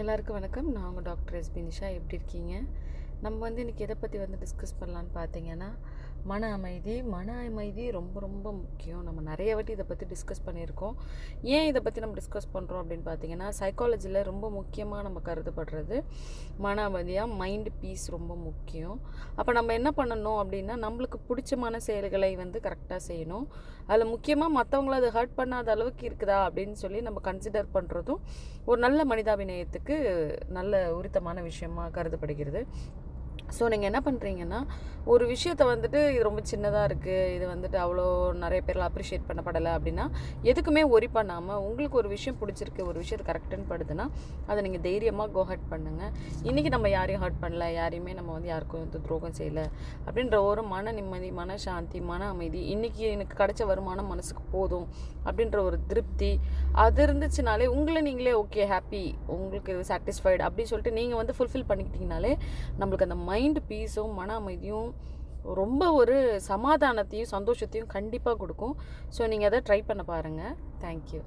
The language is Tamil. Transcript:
எல்லாருக்கும் வணக்கம். நான் உங்கள் டாக்டர் எஸ்பி நிஷா. எப்படி இருக்கீங்க? நம்ம இன்றைக்கி எதை பற்றி டிஸ்கஸ் பண்ணலான்னு பார்த்தீங்கன்னா, மன அமைதி. மன அமைதி ரொம்ப ரொம்ப முக்கியம். நம்ம நிறைய வாட்டி இதை பற்றி டிஸ்கஸ் பண்ணியிருக்கோம். ஏன் இதை பற்றி நம்ம டிஸ்கஸ் பண்ணுறோம் அப்படின்னு பார்த்தீங்கன்னா, சைக்காலஜியில் ரொம்ப முக்கியமாக நம்ம கருதப்படுறது மன அமைதியாக, மைண்டு பீஸ் ரொம்ப முக்கியம். அப்போ நம்ம என்ன பண்ணணும் அப்படின்னா, நம்மளுக்கு பிடிச்சமான செயல்களை கரெக்டாக செய்யணும். அதில் முக்கியமாக மற்றவங்கள அதை ஹர்ட் பண்ணாத அளவுக்கு இருக்குதா அப்படின்னு சொல்லி நம்ம கன்சிடர் பண்ணுறதும் ஒரு நல்ல மனிதாபிநயத்துக்கு நல்ல உரித்தமான விஷயமாக கருதப்படுகிறது. ஸோ நீங்கள் என்ன பண்ணுறீங்கன்னா, ஒரு விஷயத்தை இது ரொம்ப சின்னதாக இருக்குது, இது அவ்வளோ நிறைய பேரில் அப்ரிஷியேட் பண்ணப்படலை அப்படின்னா, எதுக்குமே ஒரி பண்ணாமல் உங்களுக்கு ஒரு விஷயம் பிடிச்சிருக்கு, ஒரு விஷயத்தை கரெக்டுன்னு படுதுன்னா அதை நீங்கள் தைரியமாக கோ ஹர்ட் பண்ணுங்கள். இன்றைக்கி நம்ம யாரையும் ஹர்ட் பண்ணல, யாரையுமே நம்ம யாருக்கும் துரோகம் செய்யலை அப்படின்ற ஒரு மன நிம்மதி, மன சாந்தி, மன அமைதி, இன்றைக்கி எனக்கு கிடைச்ச வருமானம் மனசுக்கு போதும் அப்படின்ற ஒரு திருப்தி அது இருந்துச்சுனாலே உங்களை நீங்களே ஓகே ஹாப்பி, உங்களுக்கு இது சாட்டிஸ்ஃபைடு அப்படின்னு சொல்லிட்டு நீங்கள் ஃபுல்ஃபில் பண்ணிக்கிட்டிங்கனாலே நம்மளுக்கு அந்த மைண்டு பீஸும் மன அமைதியும் ரொம்ப ஒரு சமாதானத்தையும் சந்தோஷத்தையும் கண்டிப்பாக கொடுக்கும். ஸோ நீங்கள் அதை ட்ரை பண்ண பாருங்கள். தேங்க்யூ.